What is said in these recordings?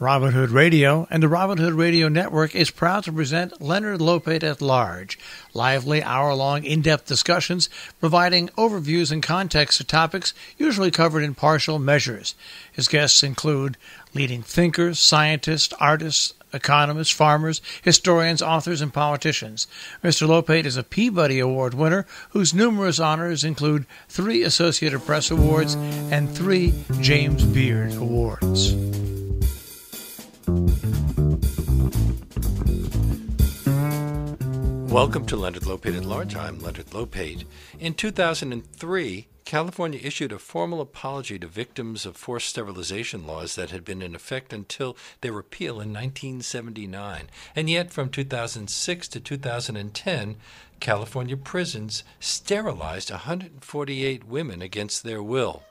Robin Hood Radio and the Robin Hood Radio Network is proud to present Leonard Lopate at Large, lively hour-long in-depth discussions providing overviews and context to topics usually covered in partial measures. His guests include leading thinkers, scientists, artists, economists, farmers, historians, authors, and politicians. Mr. Lopate is a Peabody Award winner whose numerous honors include 3 Associated Press Awards and 3 James Beard Awards. Welcome to Leonard Lopate at Large. I'm Leonard Lopate. In 2003, California issued a formal apology to victims of forced sterilization laws that had been in effect until their repeal in 1979. And yet, from 2006 to 2010, California prisons sterilized 148 women against their will.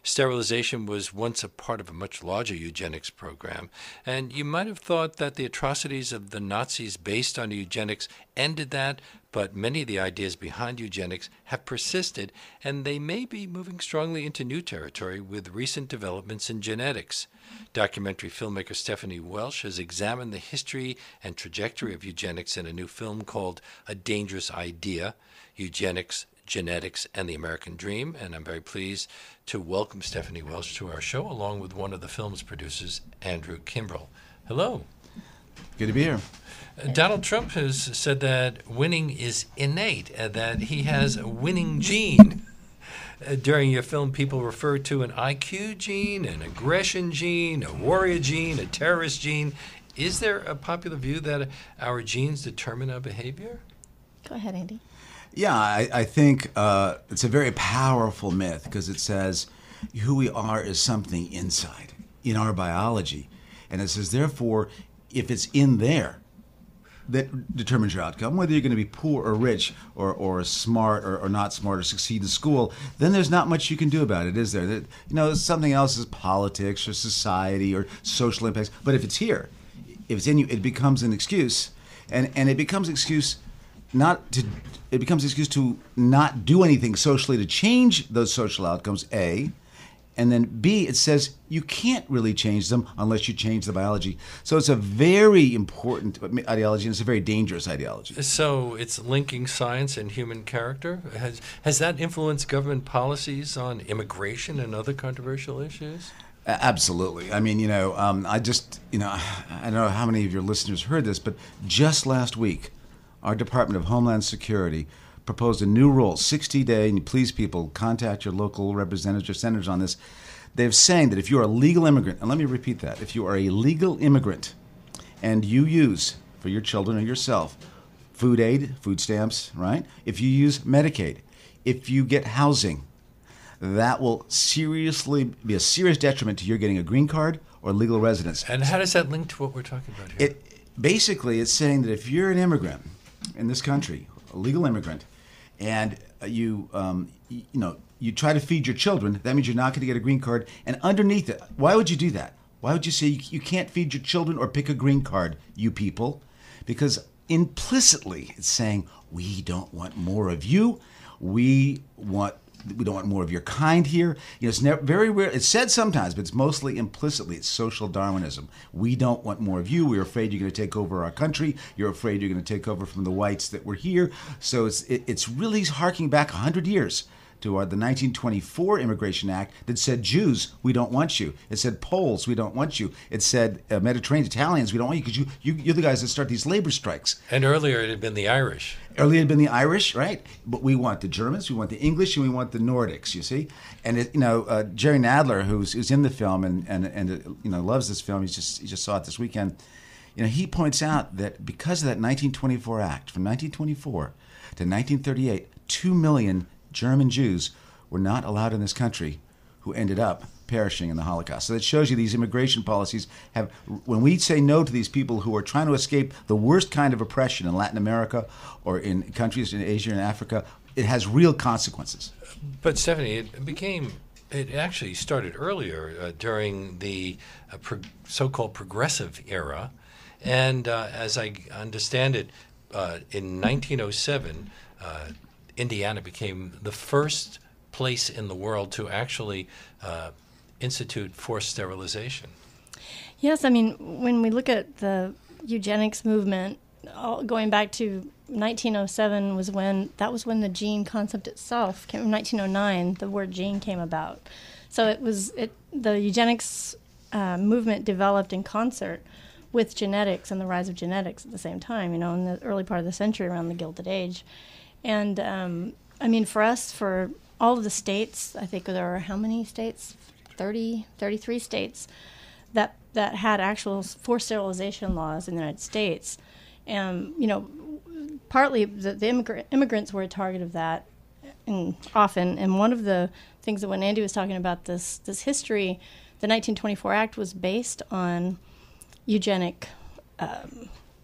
Sterilization was once a part of a much larger eugenics program, and you might have thought that the atrocities of the Nazis based on eugenics ended that, but many of the ideas behind eugenics have persisted, and they may be moving strongly into new territory with recent developments in genetics. Documentary filmmaker Stephanie Welch has examined the history and trajectory of eugenics in a new film called A Dangerous Idea, Eugenics, Genetics, and the American Dream, and I'm very pleased to welcome Stephanie Welch to our show, along with one of the film's producers, Andrew Kimbrell. Hello. Good to be here. Donald Trump has said that winning is innate, that he has a winning gene. During your film, people refer to an IQ gene, an aggression gene, a warrior gene, a terrorist gene. Is there a popular view that our genes determine our behavior? Go ahead, Andy. Yeah, I think it's a very powerful myth because it says who we are is something inside, in our biology. And it says, therefore, if it's in there, that determines your outcome, whether you're going to be poor or rich or smart or not smart or succeed in school, then there's not much you can do about it, is there? That, something else is politics or society or social impacts. But if it's here, if it's in you, it becomes an excuse. And it becomes an excuse it becomes an excuse to not do anything socially to change those social outcomes, A. And then B, it says you can't really change them unless you change the biology. So it's a very important ideology, and it's a very dangerous ideology. So it's linking science and human character? Has that influenced government policies on immigration and other controversial issues? Absolutely. I mean, I don't know how many of your listeners heard this, but just last week, our Department of Homeland Security proposed a new rule, 60-day, and please people, contact your local representatives or senators on this. They're saying that if you're a legal immigrant, and let me repeat that, if you are a legal immigrant and you use, for your children or yourself, food aid, food stamps, right? If you use Medicaid, if you get housing, that will seriously be a serious detriment to your getting a green card or legal residence. And how does that link to what we're talking about here? Basically, it's saying that if you're an immigrant in this country, a legal immigrant, and you try to feed your children, that means you're not going to get a green card. And underneath it, why would you do that? Why would you say you can't feed your children or pick a green card, you people? Because implicitly, it's saying we don't want more of you. We don't want more of your kind here. It's very rare. It's said sometimes, but it's mostly implicitly. It's social Darwinism. We don't want more of you. We're afraid you're going to take over our country. You're afraid you're going to take over from the whites that were here. So it's really harking back 100 years to the 1924 Immigration Act that said Jews, we don't want you. It said Poles, we don't want you. It said Mediterranean Italians, we don't want you because you're the guys that start these labor strikes. And earlier it had been the Irish. Earlier it had been the Irish, right? But we want the Germans, we want the English, and we want the Nordics, you see? And, Jerry Nadler, who's in the film and loves this film, he just saw it this weekend, he points out that because of that 1924 Act, from 1924 to 1938, 2 million German Jews were not allowed in this country who ended up perishing in the Holocaust. So that shows you these immigration policies have, when we say no to these people who are trying to escape the worst kind of oppression in Latin America or in countries in Asia and Africa, it has real consequences. But Stephanie, it actually started earlier during the so-called progressive era. And as I understand it, in 1907, Indiana became the first place in the world to actually institute forced sterilization. Yes, I mean, when we look at the eugenics movement, going back to 1907 was when the gene concept itself came. 1909, the word gene came about. So the eugenics movement developed in concert with genetics and the rise of genetics at the same time, in the early part of the century around the Gilded Age. And, I mean, for all of the states, I think there are how many states? 33 states that had actual forced sterilization laws in the United States. And, partly the immigrants were a target of that often. And one of the things that when Andy was talking about this history, the 1924 Act was based on eugenic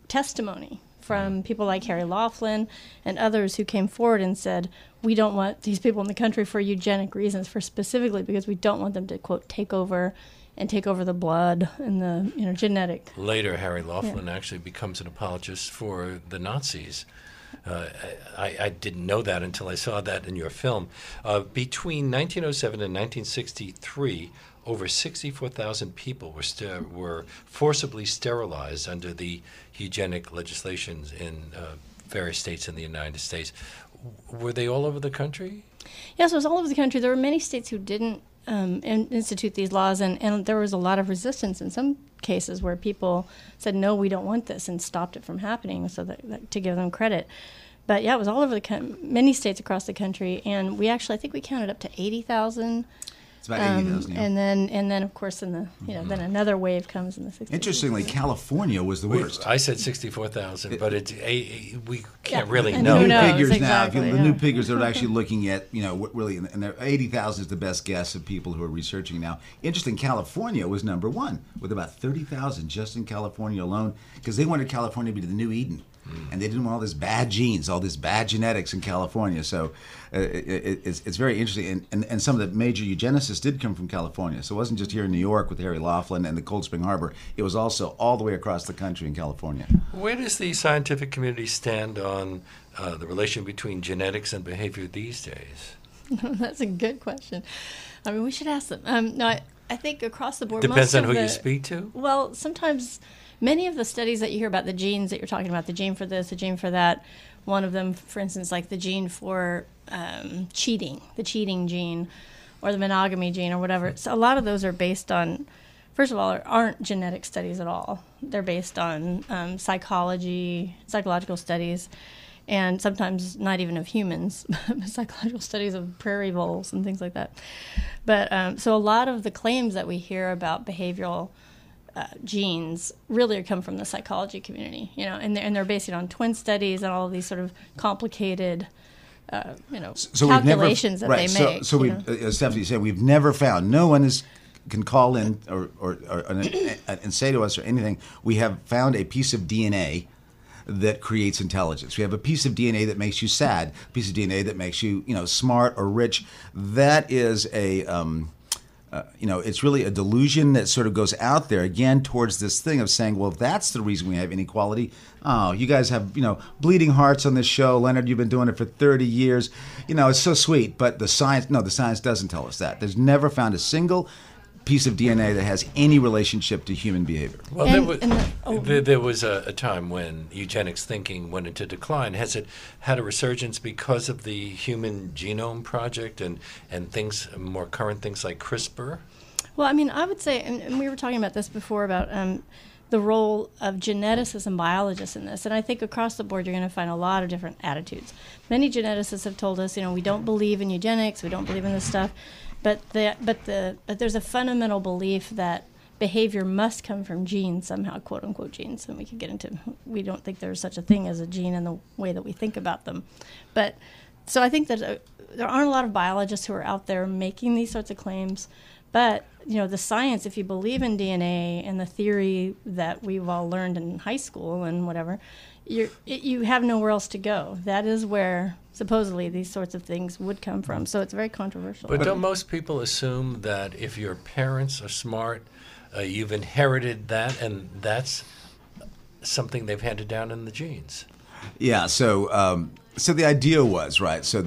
testimony from people like Harry Laughlin and others who came forward and said, we don't want these people in the country for eugenic reasons, specifically because we don't want them to, quote, take over the blood and the genetic. Later, Harry Laughlin actually becomes an apologist for the Nazis. I didn't know that until I saw that in your film. Between 1907 and 1963, over 64,000 people were forcibly sterilized under the eugenic legislations in various states in the United States. Were they all over the country? Yes, it was all over the country. There were many states who didn't institute these laws, and there was a lot of resistance in some cases where people said, no, we don't want this, and stopped it from happening, so that to give them credit. But yeah, it was all over many states across the country, and I think we counted up to 80,000. It's about 80,000. Yeah. And then of course then another wave comes in the 60s. Interestingly, California was the worst. I said 64,000, but we can't really and know. The new figures exactly, now, the new figures they're actually looking at, what really, and 80,000 is the best guess of people who are researching now. Interesting, California was number one with about 30,000 just in California alone, because they wanted California to be the new Eden. And they didn't want all this bad genes, all this bad genetics in California. So it's very interesting. And some of the major eugenicists did come from California. So it wasn't just here in New York with Harry Laughlin and the Cold Spring Harbor. It was also all the way across the country in California. Where does the scientific community stand on the relation between genetics and behavior these days? That's a good question. I mean, we should ask them. I think across the board. Depends on who you speak to? Well, sometimes many of the studies that you hear about, the genes that you're talking about, the gene for this, the gene for that, one of them, for instance, like the gene for cheating, the cheating gene, or the monogamy gene, or whatever. So a lot of those are based on, first of all, aren't genetic studies at all. They're based on psychological studies, and sometimes not even of humans, psychological studies of prairie voles and things like that. But so a lot of the claims that we hear about behavioral genes really come from the psychology community, and they're based on twin studies and all of these sort of complicated, calculations that they make. So as Stephanie said, we've never found, no one can call in or and say to us or anything, we have found a piece of DNA that creates intelligence. We have a piece of DNA that makes you sad, a piece of DNA that makes you, smart or rich. That is it's really a delusion that sort of goes out there again towards this thing of saying, well, that's the reason we have inequality. Oh, you guys have, bleeding hearts on this show. Leonard, you've been doing it for 30 years. It's so sweet. But the science doesn't tell us that. There's never found a single piece of DNA that has any relationship to human behavior. Well, there was a time when eugenics thinking went into decline. Has it had a resurgence because of the Human Genome Project and things, more current things like CRISPR? Well, I mean, I would say, and we were talking about this before, about the role of geneticists and biologists in this. And I think across the board, you're going to find a lot of different attitudes. Many geneticists have told us, we don't believe in eugenics, we don't believe in this stuff. But there's a fundamental belief that behavior must come from genes somehow, quote unquote genes. And we don't think there's such a thing as a gene in the way that we think about them. But so I think that there aren't a lot of biologists who are out there making these sorts of claims. But the science, if you believe in DNA and the theory that we've all learned in high school and whatever, you have nowhere else to go. That is where supposedly these sorts of things would come from. So it's very controversial. But don't most people assume that if your parents are smart, you've inherited that, and that's something they've handed down in the genes? Yeah. So the idea was, right. So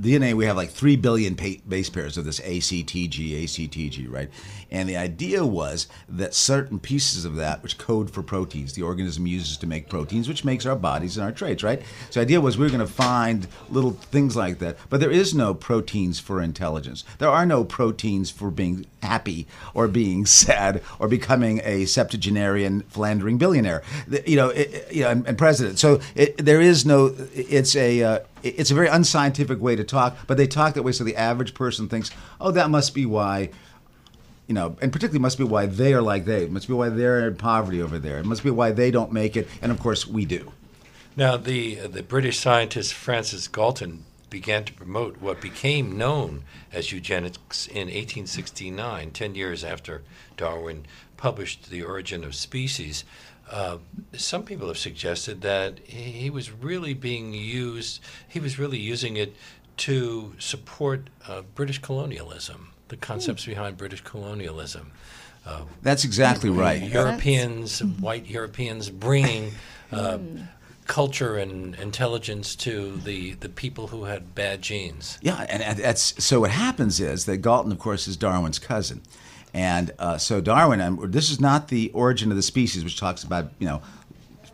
DNA, we have like 3 billion base pairs of this ACTG, right? And the idea was that certain pieces of that, which code for proteins, the organism uses to make proteins, which makes our bodies and our traits, right? So the idea was we were going to find little things like that. But there is no proteins for intelligence. There are no proteins for being happy or being sad or becoming a septuagenarian philandering billionaire, and president. So there is no. It's a very unscientific way to talk, but they talk that way so the average person thinks, oh, that must be why, and particularly must be why they are like they. It must be why they're in poverty over there. It must be why they don't make it, and of course we do. Now, the British scientist Francis Galton began to promote what became known as eugenics in 1869, 10 years after Darwin published The Origin of Species. Some people have suggested that he was really using it to support British colonialism, the concepts behind British colonialism. That's exactly right. White Europeans bringing culture and intelligence to the people who had bad genes. Yeah, and that's so what happens is that Galton, of course, is Darwin's cousin. And so Darwin, this is not The Origin of the Species, which talks about,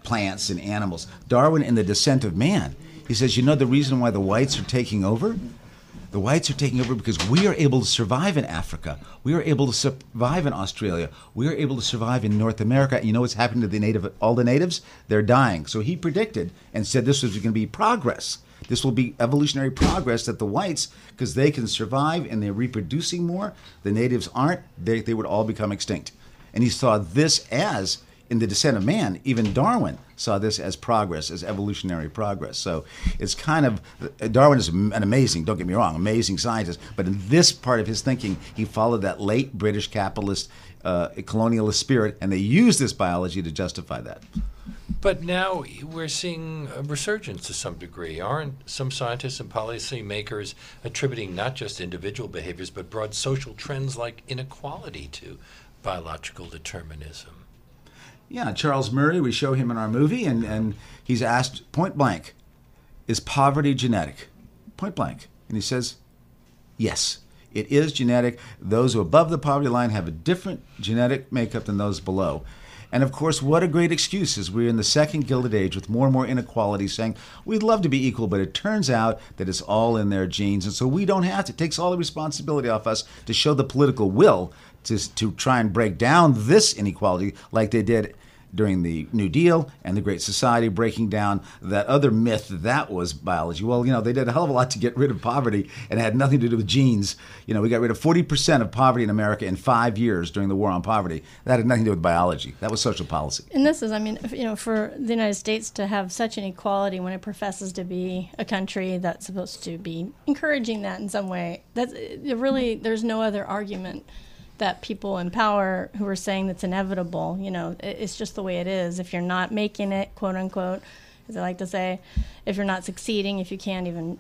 plants and animals. Darwin in The Descent of Man, he says, the reason why the whites are taking over? The whites are taking over because we are able to survive in Africa. We are able to survive in Australia. We are able to survive in North America. And you know what's happening to all the natives? They're dying. So he predicted and said this was going to be progress. This will be evolutionary progress that the whites, because they can survive and they're reproducing more, the natives aren't, they would all become extinct. And he saw this as, in The Descent of Man, even Darwin saw this as progress, as evolutionary progress. So it's kind of, Darwin is an amazing, don't get me wrong, amazing scientist, but in this part of his thinking, he followed that late British capitalist, colonialist spirit, and they used this biology to justify that. But now we're seeing a resurgence to some degree. Aren't some scientists and policymakers attributing not just individual behaviors, but broad social trends like inequality to biological determinism? Yeah, Charles Murray, we show him in our movie, and he's asked point blank, is poverty genetic? Point blank. And he says, yes, it is genetic. Those who are above the poverty line have a different genetic makeup than those below. And of course, what a great excuse as we're in the second Gilded Age with more and more inequality saying, we'd love to be equal, but it turns out that it's all in their genes. And so we don't have to. It takes all the responsibility off us to show the political will to try and break down this inequality like they did during the New Deal and the Great Society, breaking down that other myth that was biology. Well, they did a hell of a lot to get rid of poverty, and it had nothing to do with genes. We got rid of 40% of poverty in America in 5 years during the War on Poverty. That had nothing to do with biology. That was social policy. And this is, for the United States to have such an equality when it professes to be a country that's supposed to be encouraging that in some way, there's no other argument that people in power who are saying that's inevitable, it's just the way it is. If you're not making it, quote unquote, as I like to say, if you're not succeeding, if you can't even,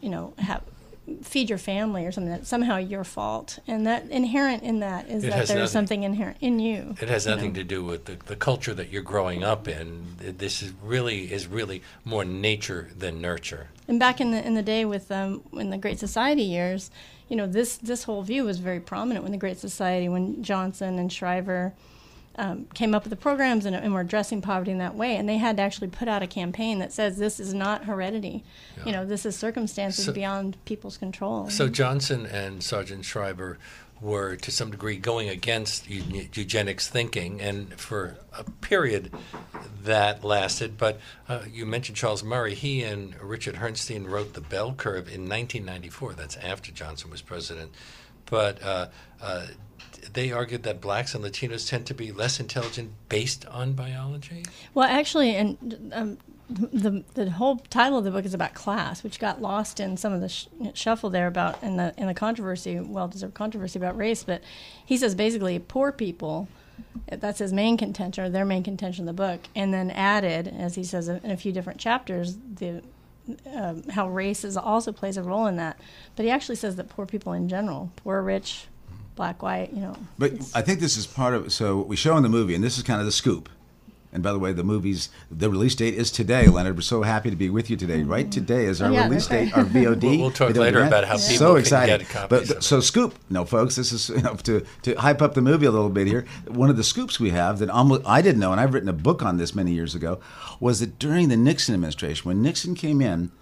feed your family or something, that's somehow your fault. And that inherent in that is that there's something inherent in you. It has nothing to do with the culture that you're growing up in. This is really more nature than nurture. And back in the day with in the Great Society years, this whole view was very prominent when the Great Society, when Johnson and Shriver came up with the programs and were addressing poverty in that way. And they had to actually put out a campaign that says this is not heredity. Yeah. This is circumstances beyond people's control. So Johnson and Sergeant Shriver were, to some degree, going against eugenics thinking, and for a period that lasted. But you mentioned Charles Murray. He and Richard Herrnstein wrote The Bell Curve in 1994. That's after Johnson was president. But they argued that blacks and Latinos tend to be less intelligent based on biology? Well, actually, and the whole title of the book is about class, which got lost in some of the shuffle there about in the controversy, well-deserved controversy about race. But he says basically poor people, that's his main contention, or their main contention in the book, and then added, as he says in a few different chapters, how race also plays a role in that. But he actually says that poor people in general, poor, rich, black, white, But I think this is part of, so we show in the movie, and this is kind of the scoop, And by the way, the release date is today, Leonard. We're so happy to be with you today. Right today is our release date, our VOD. We'll talk later about how people so can excited. get copies of it. So scoop, no, folks, this is to hype up the movie a little bit here. One of the scoops we have that I didn't know, and I've written a book on this many years ago, was that during the Nixon administration, when Nixon came in,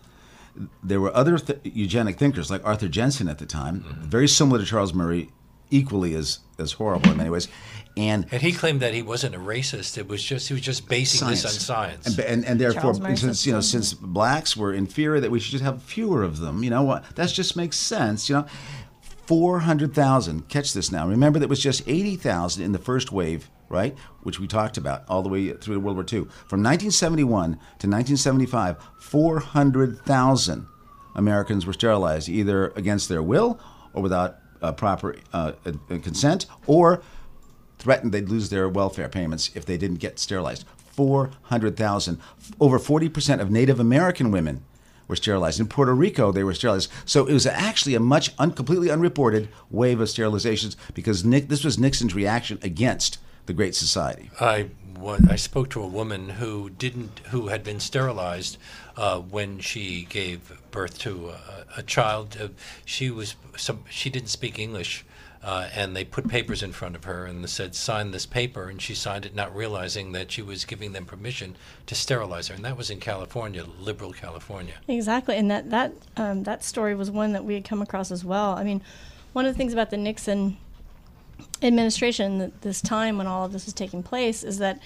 there were other eugenic thinkers like Arthur Jensen at the time, very similar to Charles Murray, equally as horrible in many ways. And he claimed that he wasn't a racist. He was just basing this on science. And therefore, since blacks were inferior, that we should just have fewer of them. You know what? That just makes sense. 400,000. Catch this now. Remember that was just 80,000 in the first wave, right? Which we talked about all the way through World War II. From 1971 to 1975, 400,000 Americans were sterilized, either against their will or without proper consent, or threatened they'd lose their welfare payments if they didn't get sterilized. 400,000. Over 40% of Native American women were sterilized. In Puerto Rico, they were sterilized. So it was actually a completely unreported wave of sterilizations because this was Nixon's reaction against the Great Society. I spoke to a woman who had been sterilized when she gave birth to a child. She didn't speak English. And they put papers in front of her and said, sign this paper. And she signed it, not realizing that she was giving them permission to sterilize her. And that was in California, liberal California. Exactly. And that story was one that we had come across as well. I mean, one of the things about the Nixon administration, this time when all of this was taking place, is that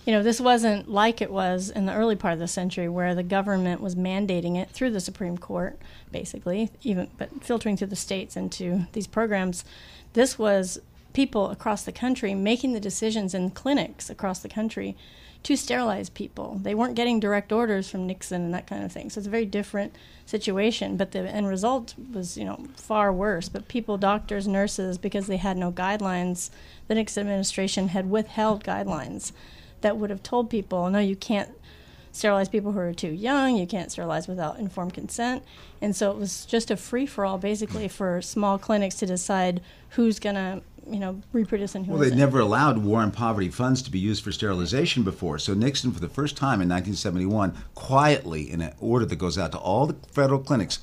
this wasn't like it was in the early part of the century where the government was mandating it through the Supreme Court, basically, but filtering through the states into these programs. This was people across the country making the decisions in clinics across the country to sterilize people. They weren't getting direct orders from Nixon and that kind of thing. So it's a very different situation. But the end result was, far worse. But people, doctors, nurses, because they had no guidelines, the Nixon administration had withheld guidelines that would have told people, no, you can't sterilize people who are too young, you can't sterilize without informed consent. And so it was just a free-for-all, basically, for small clinics to decide who's going to, reproduce and who isn't. Well, they'd never allowed war and poverty funds to be used for sterilization before. So Nixon, for the first time in 1971, quietly, in an order that goes out to all the federal clinics,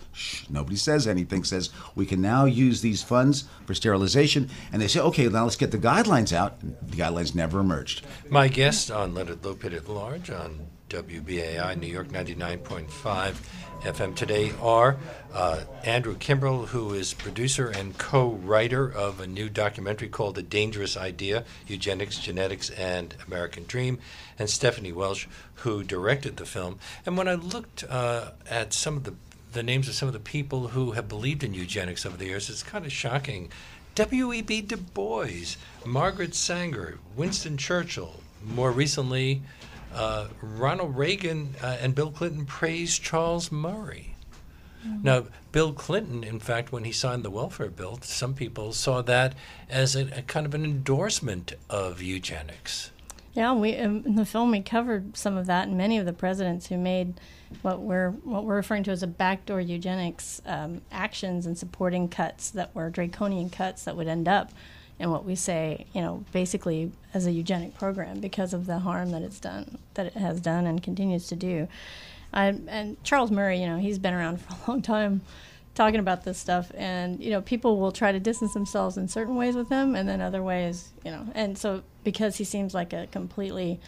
nobody says anything, says, we can now use these funds for sterilization. And they say, okay, now let's get the guidelines out. And the guidelines never emerged. My guest on Leonard Lopate at Large on WBAI New York 99.5 FM today are Andrew Kimbrell, who is producer and co-writer of a new documentary called A Dangerous Idea, Eugenics, Genetics, and American Dream, and Stephanie Welch, who directed the film. And when I looked at some of the names of some of the people who have believed in eugenics over the years, it's kind of shocking. W.E.B. Du Bois, Margaret Sanger, Winston Churchill, more recently Ronald Reagan and Bill Clinton praised Charles Murray. Mm-hmm. Now, Bill Clinton, in fact, when he signed the welfare bill, some people saw that as a kind of an endorsement of eugenics. Yeah, in the film we covered some of that, and many of the presidents who made what we're referring to as a backdoor eugenics actions and supporting cuts that were draconian cuts that would end up in what we say, basically as a eugenic program because of the harm that it has done and continues to do. And Charles Murray, he's been around for a long time talking about this stuff, and people will try to distance themselves in certain ways with him, and then other ways, and so because he seems like a completely,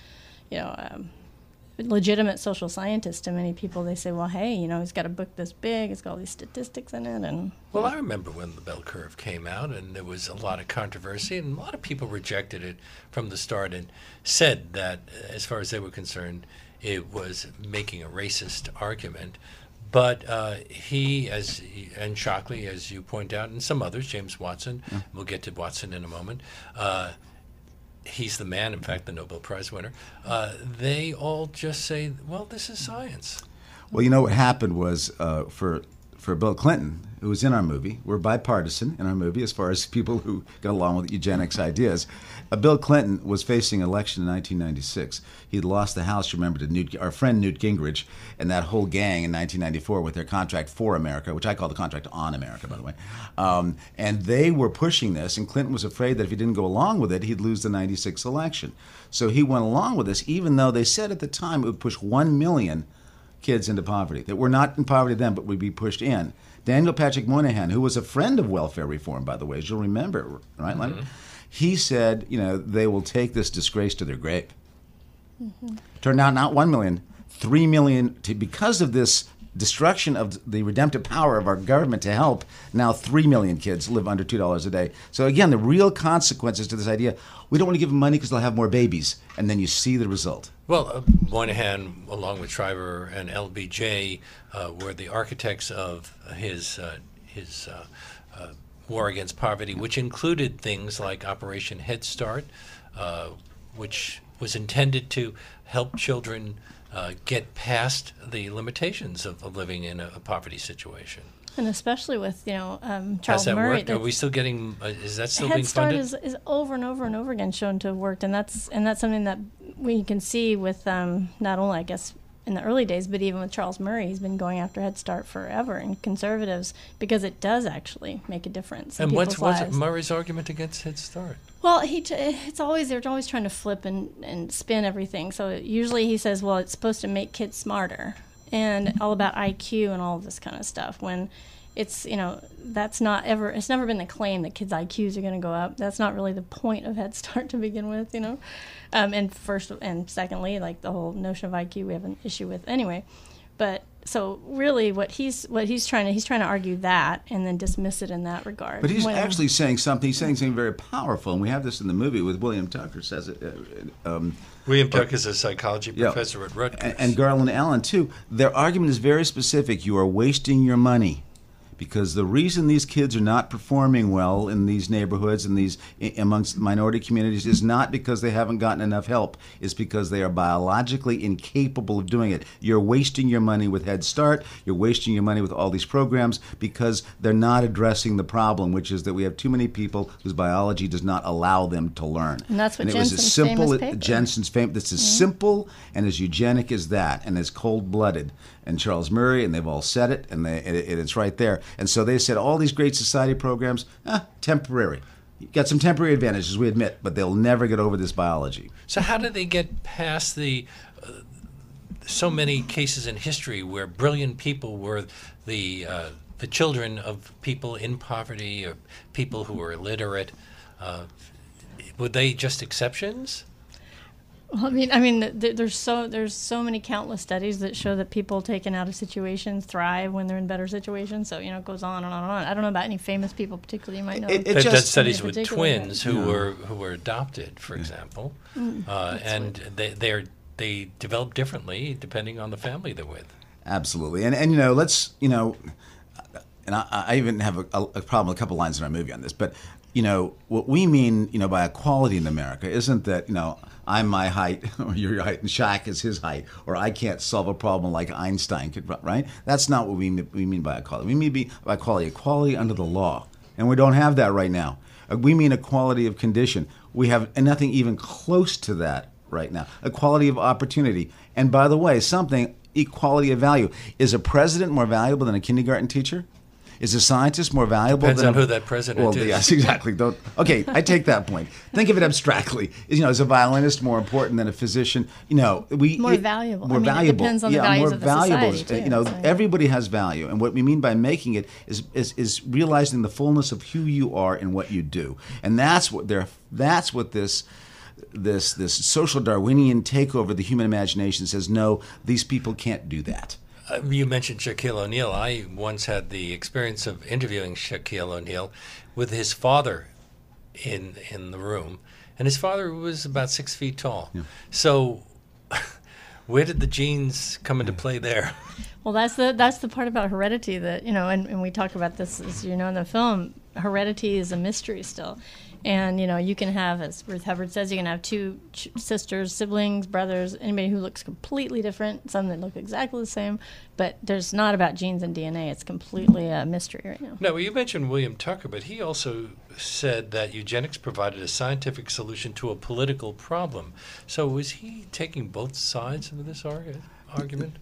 legitimate social scientist to many people, they say, well, hey, he's got a book this big, it's got all these statistics in it. And well, I remember when the bell curve came out, and there was a lot of controversy, and a lot of people rejected it from the start and said that, as far as they were concerned, it was making a racist argument. But he, and Shockley, as you point out, and some others, James Watson, we'll get to Watson in a moment, he's the man, in fact, the Nobel Prize winner. They all just say, well, this is science. Well, what happened was for for Bill Clinton, who was in our movie. We're bipartisan in our movie as far as people who got along with eugenics ideas. Bill Clinton was facing election in 1996. He'd lost the House, remember, to our friend Newt Gingrich and that whole gang in 1994 with their contract for America, which I call the contract on America, by the way. And they were pushing this, and Clinton was afraid that if he didn't go along with it, he'd lose the 96 election. So he went along with this, even though they said at the time it would push 1 million kids into poverty, that were not in poverty then, but would be pushed in. Daniel Patrick Moynihan, who was a friend of welfare reform, by the way, as you'll remember, right, Leonard? He said, they will take this disgrace to their grave. Turned out not 1 million, 3 million, because of this destruction of the redemptive power of our government to help, now 3 million kids live under $2 a day. So again, the real consequences to this idea, we don't want to give them money because they'll have more babies, and then you see the result. Well, Moynihan, along with Shriver and LBJ, were the architects of his war against poverty, which included things like Operation Head Start, which was intended to help children get past the limitations of living in a poverty situation. And especially with, Charles How's that Murray. work? Are we still getting, is that still Head being Start funded? is over and over and over again shown to have worked, and that's something that we can see with not only, I guess, in the early days, but even with Charles Murray. He's been going after Head Start forever, and conservatives, because it does actually make a difference in And people's what's lives. Murray's argument against Head Start? Well, they're always trying to flip and spin everything. So usually he says, well, it's supposed to make kids smarter, and all about IQ and all of this kind of stuff, when it's, that's not ever, it's never been the claim that kids' IQs are going to go up. That's not really the point of Head Start to begin with, And first and secondly, like the whole notion of IQ, we have an issue with anyway. But so really, what he's trying to argue that and then dismiss it in that regard. But he's actually saying something. He's saying something very powerful, and we have this in the movie with William Tucker says it. William Tucker is a psychology professor at Rutgers. And Garland Allen, too. Their argument is very specific. You are wasting your money. Because the reason these kids are not performing well in these neighborhoods and these amongst minority communities is not because they haven't gotten enough help. It's because they are biologically incapable of doing it. You're wasting your money with Head Start. You're wasting your money with all these programs because they're not addressing the problem, which is that we have too many people whose biology does not allow them to learn. And that's what and Jensen's famous paper. Jensen's famous. This is simple and as eugenic as that, and as cold-blooded. And Charles Murray, and they've all said it, and it's right there. And so they said all these great society programs, temporary. You got some temporary advantages, we admit, but they'll never get over this biology. So how did they get past the so many cases in history where brilliant people were the children of people in poverty or people who were illiterate? Were they just exceptions? Well, I mean, there's so many countless studies that show that people taken out of situations thrive when they're in better situations. So it goes on and on and on. I don't know about any famous people particularly. You might know. They've done studies with twins who were adopted, for example, and they develop differently depending on the family they're with. Absolutely, and let's and I even have a problem, a couple lines in our movie on this, but what we mean by equality in America isn't that I'm my height, or you're your height, and Shaq is his height, or I can't solve a problem like Einstein could, right? That's not what we mean by equality. We mean by equality under the law, and we don't have that right now. We mean equality of condition. We have nothing even close to that right now. Equality of opportunity. And by the way, equality of value. Is a president more valuable than a kindergarten teacher? Is a scientist more valuable? Depends on who that president is. Yes, exactly. Okay, I take that point. Think of it abstractly. Is a violinist more important than a physician? More valuable. More valuable. It depends on the values of the society, too. Everybody has value, and what we mean by making it is realizing the fullness of who you are and what you do, and that's what this social Darwinian takeover of the human imagination says. No, these people can't do that. You mentioned Shaquille O'Neal. I once had the experience of interviewing Shaquille O'Neal with his father in the room, and his father was about 6 feet tall. Yeah. So, where did the genes come into play there? Well, that's the part about heredity that and we talk about this, as in the film. Heredity is a mystery still, And, you can have, as Ruth Hubbard says, you can have two sisters, siblings, brothers, anybody who looks completely different, some that look exactly the same. But there's not about genes and DNA. It's completely a mystery right now. Now, you mentioned William Tucker, but he also said that eugenics provided a scientific solution to a political problem. So was he taking both sides of this argument?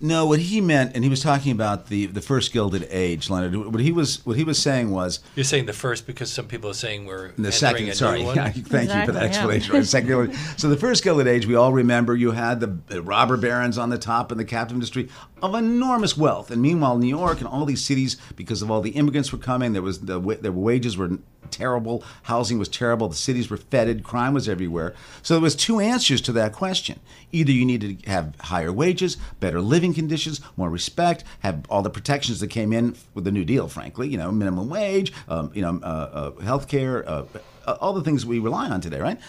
No, what he meant, and he was talking about the first Gilded Age, Leonard. What he was saying was, you're saying the first because some people are saying we're the entering second. a Sorry, new one. thank you for that explanation. Yeah. Right? Second Gilded. So the first Gilded Age, we all remember. You had the robber barons on the top and the captive industry of enormous wealth, and meanwhile, New York and all these cities, because of all the immigrants were coming, their wages were terrible, housing was terrible, the cities were fetid, crime was everywhere. So there was two answers to that question. Either you needed to have higher wages, better living conditions, more respect, have all the protections that came in with the New Deal, frankly, minimum wage, health care, all the things we rely on today, right?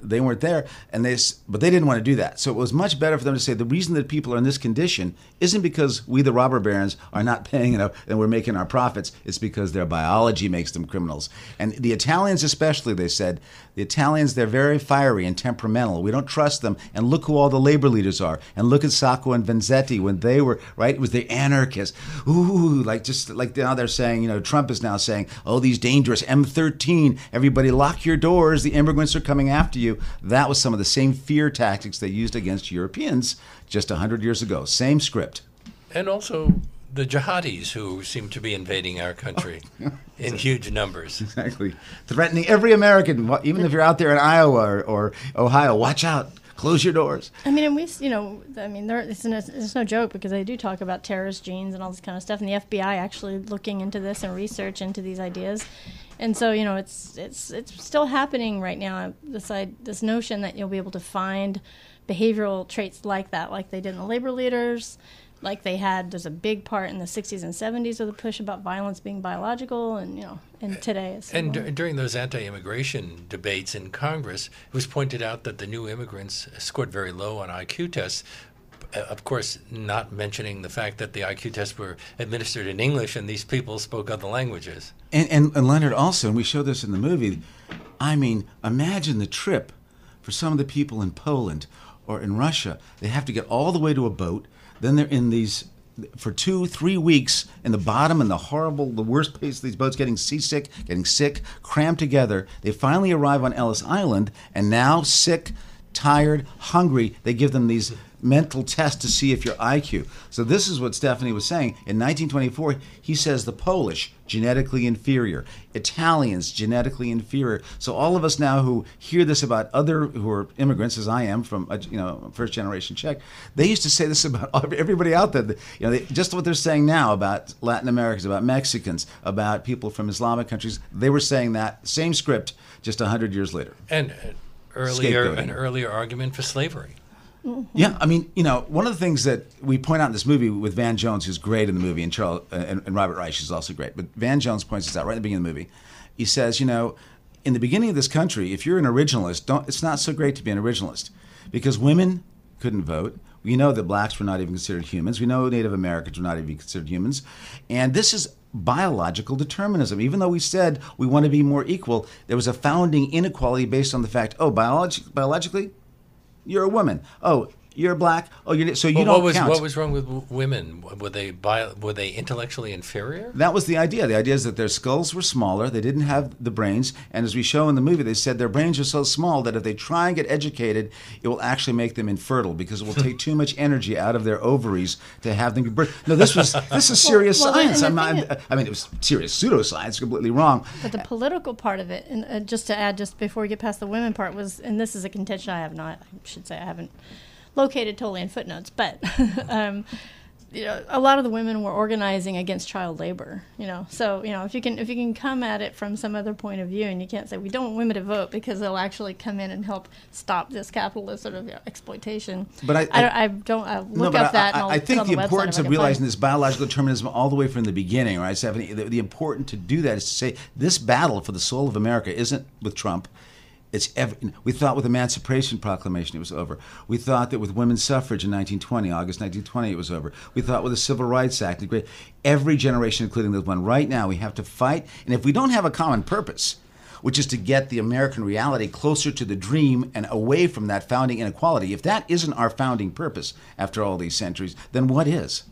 They weren't there, but they didn't want to do that. So it was much better for them to say the reason that people are in this condition isn't because we, the robber barons, are not paying enough and we're making our profits. It's because their biology makes them criminals. And the Italians especially, they said, the Italians, they're very fiery and temperamental. We don't trust them. And look who all the labor leaders are. And look at Sacco and Vanzetti when they were, right? It was the anarchists. Ooh, just like now they're saying, Trump is now saying, oh, these dangerous M13, everybody lock your doors, the immigrants are coming after you. That was some of the same fear tactics they used against Europeans just 100 years ago. Same script. And also the jihadis who seem to be invading our country in huge numbers. Exactly. Threatening every American, even if you're out there in Iowa or Ohio, watch out. Close your doors. I mean, and it's no joke because they do talk about terrorist genes and all this kind of stuff, and the FBI actually looking into this and research into these ideas. And so, it's still happening right now. This notion that you'll be able to find behavioral traits like that, like they did in the labor leaders, like there's a big part in the 60s and 70s of the push about violence being biological, and today it's and during those anti-immigration debates in Congress, it was pointed out that the new immigrants scored very low on IQ tests. Of course, not mentioning the fact that the IQ tests were administered in English and these people spoke other languages. And Leonard also, and we show this in the movie, I mean, imagine the trip for some of the people in Poland or in Russia. They have to get all the way to a boat. Then they're in these for 2-3 weeks in the bottom and the worst place of these boats, getting seasick, getting sick, crammed together. They finally arrive on Ellis Island, and now sick, tired, hungry, they give them these mental tests to see if you're IQ. So this is what Stephanie was saying. In 1924, he says the Polish, genetically inferior. Italians, genetically inferior. So all of us now who hear this about who are immigrants, as I am from, first generation Czech, they used to say this about everybody out there. Just what they're saying now about Latin Americans, about Mexicans, about people from Islamic countries, they were saying that same script just 100 years later. And an earlier argument for slavery. Yeah, I mean, one of the things that we point out in this movie with Van Jones, who's great in the movie, and Robert Reich is also great, but Van Jones points this out right at the beginning of the movie. He says, in the beginning of this country, if you're an originalist, it's not so great to be an originalist because women couldn't vote. We know that blacks were not even considered humans. We know Native Americans were not even considered humans. And this is biological determinism. Even though we said we want to be more equal, there was a founding inequality based on the fact, biologically, you're a woman. Oh, you're black. Oh, you don't count. What was wrong with women? Were they intellectually inferior? That was the idea. The idea is that their skulls were smaller. They didn't have the brains. And as we show in the movie, they said their brains are so small that if they try and get educated, it will actually make them infertile because it will take too much energy out of their ovaries to have them give birth. No, this is serious science. It was serious pseudoscience, completely wrong. But the political part of it, and just to add, just before we get past the women part, was, and this is a contention I haven't located totally in footnotes, but a lot of the women were organizing against child labor. So if you can come at it from some other point of view, and you can't say we don't want women to vote because they'll actually come in and help stop this capitalist sort of exploitation. But I think the importance of realizing this biological determinism all the way from the beginning, right, Stephanie? The important to do that is to say this battle for the soul of America isn't with Trump. We thought with the Emancipation Proclamation it was over. We thought that with women's suffrage in August 1920, it was over. We thought with the Civil Rights Act, every generation, including this one, right now we have to fight. And if we don't have a common purpose, which is to get the American reality closer to the dream and away from that founding inequality. If that isn't our founding purpose after all these centuries, then what is?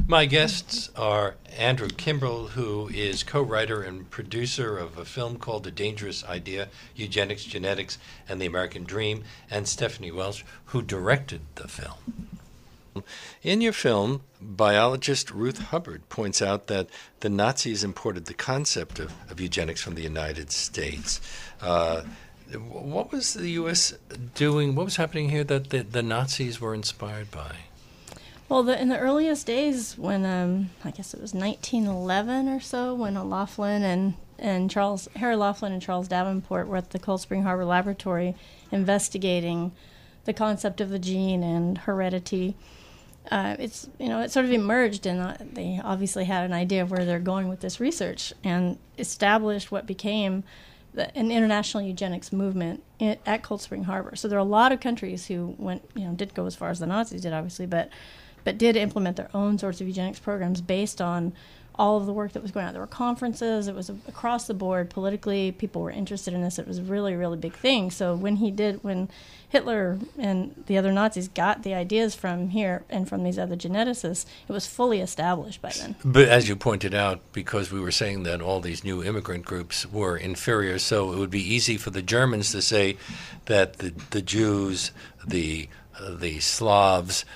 My guests are Andrew Kimbrell, who is co-writer and producer of a film called The Dangerous Idea, Eugenics, Genetics, and the American Dream, and Stephanie Welch, who directed the film. In your film, biologist Ruth Hubbard points out that the Nazis imported the concept of eugenics from the United States. What was the U.S. doing? What was happening here that the Nazis were inspired by? Well, in the earliest days, when I guess it was 1911 or so, when Laughlin and Harry Laughlin and Charles Davenport were at the Cold Spring Harbor Laboratory investigating the concept of the gene and heredity. It sort of emerged, and they obviously had an idea of where they're going with this research, and established what became an international eugenics movement at Cold Spring Harbor. So there are a lot of countries who did go as far as the Nazis did, obviously, but did implement their own sorts of eugenics programs based on all of the work that was going on. There were conferences. It was across the board. Politically, people were interested in this. It was a really, really big thing. So when Hitler and the other Nazis got the ideas from here and from these other geneticists, it was fully established by then. But as you pointed out, because we were saying that all these new immigrant groups were inferior, so it would be easy for the Germans to say that the Jews, the Slavs,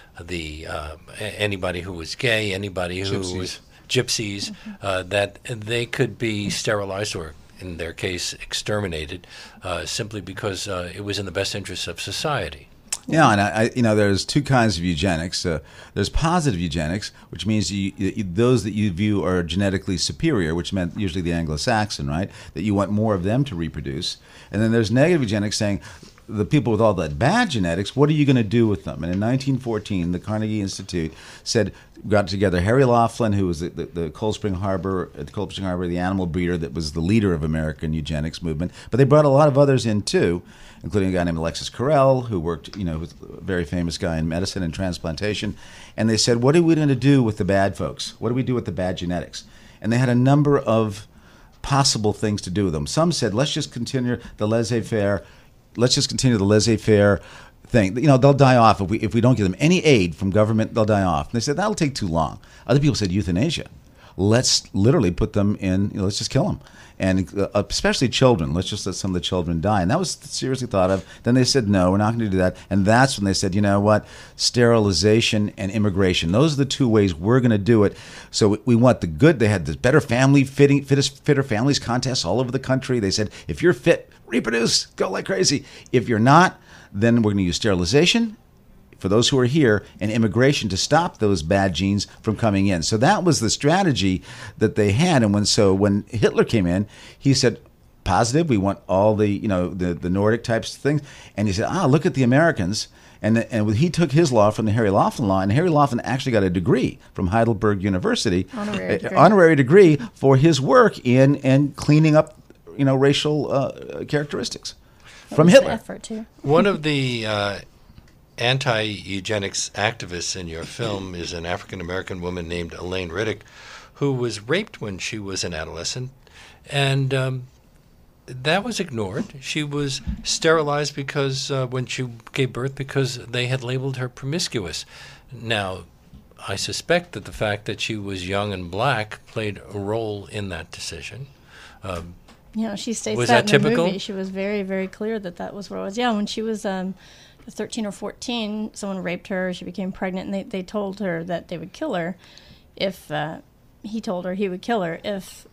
anybody who was gay, anybody who was gypsies, that they could be sterilized or, in their case, exterminated, simply because it was in the best interests of society. Yeah, and there's two kinds of eugenics. There's positive eugenics, which means those that you view are genetically superior, which meant usually the Anglo-Saxon, right? That you want more of them to reproduce. And then there's negative eugenics, saying the people with all that bad genetics, what are you going to do with them? And in 1914, the Carnegie Institute got together Harry Laughlin, who was the Cold Spring Harbor, the animal breeder that was the leader of American eugenics movement. But they brought a lot of others in too, including a guy named Alexis Carrel, who worked, was a very famous guy in medicine and transplantation. And they said, what are we going to do with the bad folks? What do we do with the bad genetics? And they had a number of possible things to do with them. Some said, let's just continue the laissez-faire thing. They'll die off if we don't give them any aid from government. They'll die off. And they said that'll take too long. Other people said euthanasia. Let's literally put them in. Let's just kill them, and especially children. Let's just let some of the children die. And that was seriously thought of. Then they said no, we're not going to do that. And that's when they said, you know what, sterilization and immigration. Those are the two ways we're going to do it. So we want the good. They had the better family fitter families contests all over the country. They said if you're fit, reproduce, go like crazy. If you're not, then we're going to use sterilization for those who are here and immigration to stop those bad genes from coming in. So that was the strategy that they had. And when Hitler came in, he said, positive, we want all the Nordic types of things. And he said, look at the Americans. And he took his law from the Harry Laughlin law, and Harry Laughlin actually got a degree from Heidelberg University, honorary degree for his work in cleaning up racial characteristics from Hitler. Effort too. One of the anti-eugenics activists in your film is an African-American woman named Elaine Riddick, who was raped when she was an adolescent, and that was ignored. She was sterilized because when she gave birth because they had labeled her promiscuous. Now, I suspect that the fact that she was young and black played a role in that decision. She states was that in typical? the movie. She was very, very clear that was what it was. Yeah, when she was 13 or 14, someone raped her. She became pregnant, and they told her that they would kill her if he told her he would kill her if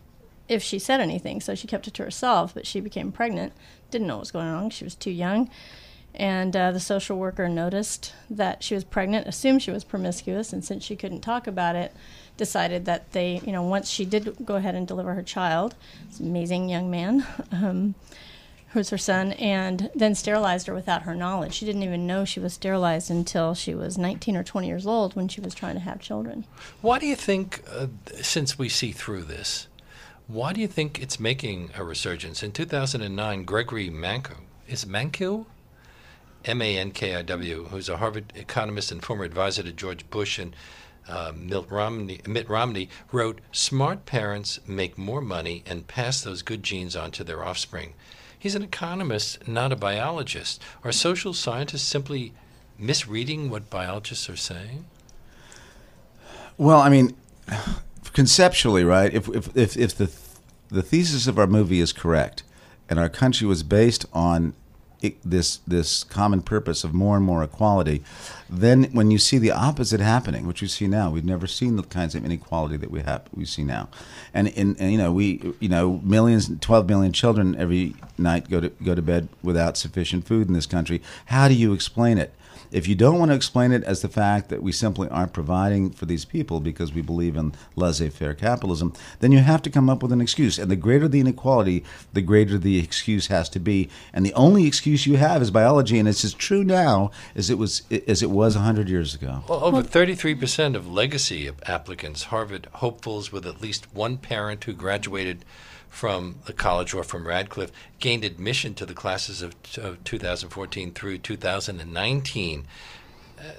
she said anything. So she kept it to herself, but she became pregnant, didn't know what was going on. She was too young. And the social worker noticed that she was pregnant, assumed she was promiscuous, and since she couldn't talk about it, decided that they, once she did go ahead and deliver her child, this amazing young man, who's her son, and then sterilized her without her knowledge. She didn't even know she was sterilized until she was 19 or 20 years old when she was trying to have children. Why do you think, since we see through this, why do you think it's making a resurgence? In 2009, Gregory Mankiw? M-A-N-K-I-W, who's a Harvard economist and former advisor to George Bush, and Mitt Romney wrote, "Smart parents make more money and pass those good genes on to their offspring." He's an economist, not a biologist. Are social scientists simply misreading what biologists are saying? Well, I mean, conceptually, right? If the thesis of our movie is correct, and our country was based on this common purpose of more and more equality, then when you see the opposite happening, which we see now, we've never seen the kinds of inequality that we see now, and millions, 12 million children every night go to bed without sufficient food in this country. How do you explain it? If you don't want to explain it as the fact that we simply aren't providing for these people because we believe in laissez-faire capitalism, then you have to come up with an excuse. And the greater the inequality, the greater the excuse has to be. And the only excuse you have is biology, and it's as true now as it was 100 years ago. Well, over 33% of legacy applicants, Harvard hopefuls with at least one parent who graduated from the college or from Radcliffe, gained admission to the classes of 2014 through 2019.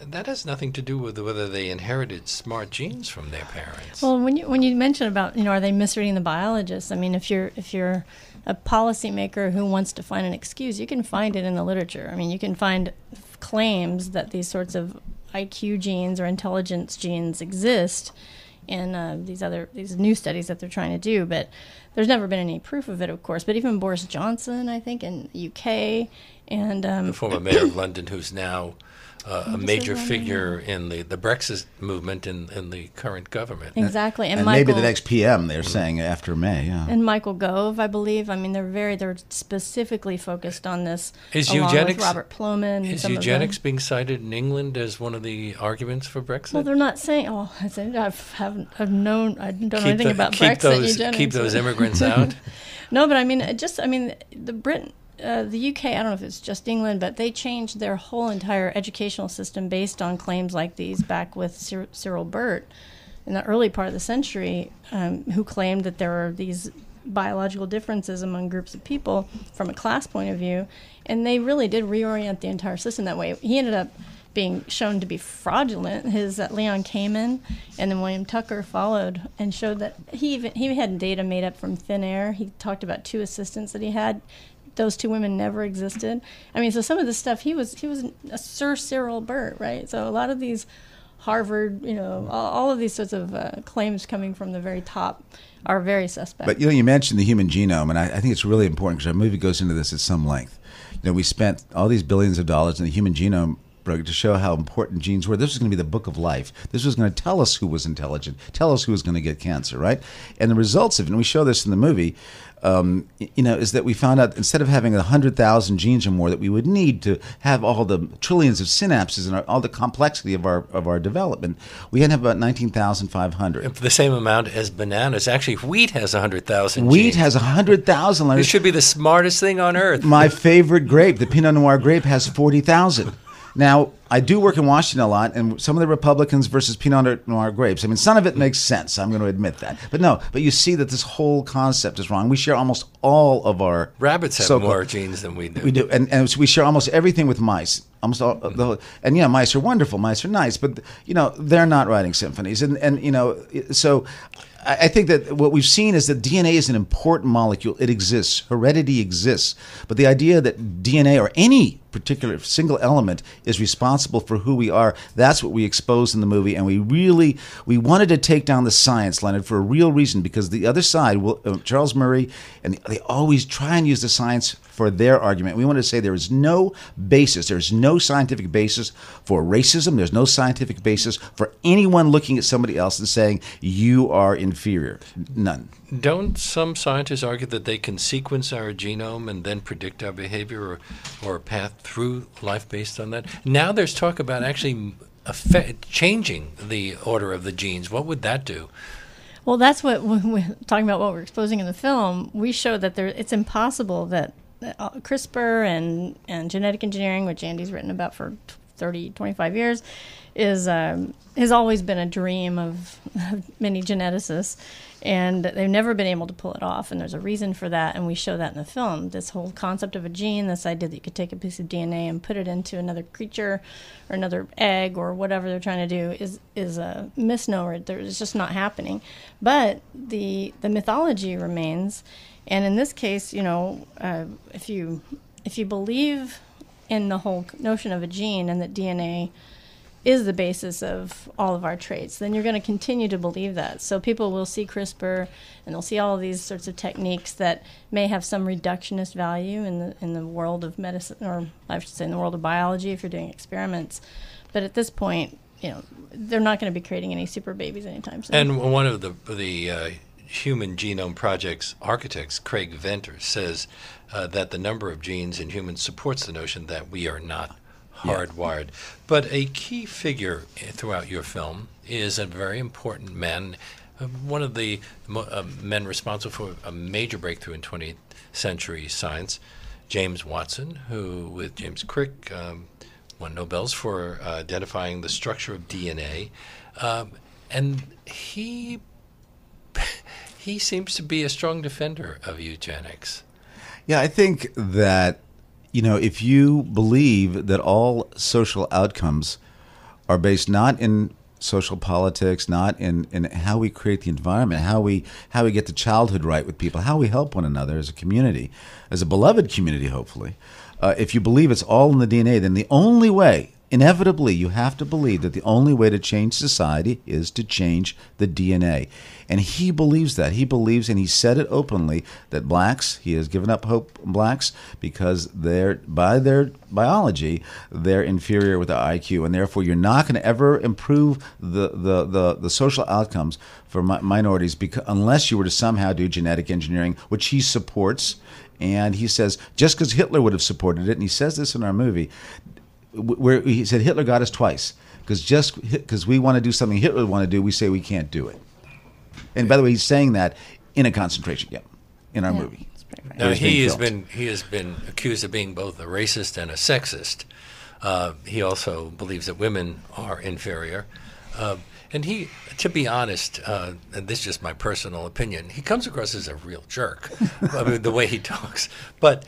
That has nothing to do with whether they inherited smart genes from their parents. Well, when you mention about, are they misreading the biologists? I mean, if you're a policymaker who wants to find an excuse, you can find it in the literature. I mean, you can find claims that these sorts of IQ genes or intelligence genes exist in these new studies that they're trying to do, but there's never been any proof of it, of course. But even Boris Johnson, I think, in the UK, and the former mayor of London, who's now a major figure in the Brexit movement in the current government. Exactly, and maybe the next PM, they're saying, after May. Yeah. And Michael Gove, I believe. I mean, they're specifically focused on this. Is along eugenics with Robert Plomin? Is eugenics being cited in England as one of the arguments for Brexit? Well, they're not saying. Oh, I don't know anything about Brexit eugenics. Keep those immigrants out. No, but I mean, the Britain. The UK, I don't know if it's just England, but they changed their whole entire educational system based on claims like these back with Cyril Burt in the early part of the century, who claimed that there are these biological differences among groups of people from a class point of view, and they really did reorient the entire system that way. He ended up being shown to be fraudulent. His Leon Kamen and then William Tucker followed and showed that he had data made up from thin air. He talked about 2 assistants that he had. Those 2 women never existed. I mean, so some of this stuff, he was a Sir Cyril Burt, right? So a lot of these Harvard, all of these sorts of claims coming from the very top are very suspect. But, you mentioned the human genome, and I think it's really important because our movie goes into this at some length. We spent all these billions of dollars in the human genome project to show how important genes were. This was going to be the book of life. This was going to tell us who was intelligent, tell us who was going to get cancer, right? And the results of it, and we show this in the movie, is that we found out instead of having 100,000 genes or more that we would need to have all the trillions of synapses and all the complexity of our development, we had to have about 19,500. The same amount as bananas. Actually, wheat has 100,000 genes. Wheat has 100,000. This should be the smartest thing on earth. My favorite grape, the Pinot Noir grape, has 40,000. Now, I do work in Washington a lot, and some of the Republicans versus Pinot Noir grapes. I mean, some of it makes sense. I'm going to admit that. But you see that this whole concept is wrong. We share almost all of our... Rabbits have more genes than we do. We do, and we share almost everything with mice. Almost all the whole, and mice are wonderful. Mice are nice, but they're not writing symphonies, and so I think that what we've seen is that DNA is an important molecule. It exists. Heredity exists. But the idea that DNA or any particular single element is responsible for who we are, that's what we exposed in the movie. And we wanted to take down the science, Leonard, for a real reason, because the other side, Charles Murray, and they always try and use the science for their argument. We wanted to say there is no basis, there is no scientific basis for racism, there's no scientific basis for anyone looking at somebody else and saying, you are inferior. None. Don't some scientists argue that they can sequence our genome and then predict our behavior or a path through life based on that? Now there's talk about actually changing the order of the genes. What would that do? Well, that's what, when we're talking about what we're exposing in the film, we show that it's impossible that CRISPR and genetic engineering, which Andy's written about for 30, 25 years has always been a dream of many geneticists. And they've never been able to pull it off, and there's a reason for that, and we show that in the film. This whole concept of a gene, this idea that you could take a piece of DNA and put it into another creature or another egg or whatever they're trying to do is a misnomer. It's just not happening. But the mythology remains, and in this case, if you believe in the whole notion of a gene and that DNA is the basis of all of our traits, then you're going to continue to believe that. So people will see CRISPR and they'll see all of these sorts of techniques that may have some reductionist value in the world of medicine, or I should say in the world of biology if you're doing experiments. But at this point, they're not going to be creating any super babies anytime soon. And one of the Human Genome Project's architects, Craig Venter, says that the number of genes in humans supports the notion that we are not hardwired. Yeah. But a key figure throughout your film is a very important man, one of the men responsible for a major breakthrough in 20th century science, James Watson, who, with James Crick, won Nobels for identifying the structure of DNA. And he seems to be a strong defender of eugenics. Yeah, I think that if you believe that all social outcomes are based not in social politics, not in how we create the environment, how we get the childhood right with people, how we help one another as a community, as a beloved community, hopefully. If you believe it's all in the DNA, then the only way, inevitably, you have to believe that the only way to change society is to change the DNA. And he believes that. He believes, and he said it openly, that blacks, he has given up hope on blacks because by their biology, they're inferior with their IQ. And therefore, you're not going to ever improve the social outcomes for minorities unless you were to somehow do genetic engineering, which he supports. And he says, just because Hitler would have supported it, and he says this in our movie, where he said Hitler got us twice, because we want to do something Hitler would want to do, we say we can't do it. And by the way, he's saying that in a concentration camp in our movie. Now, he has been accused of being both a racist and a sexist. He also believes that women are inferior. And he, to be honest, and this is just my personal opinion, he comes across as a real jerk, I mean, the way he talks. But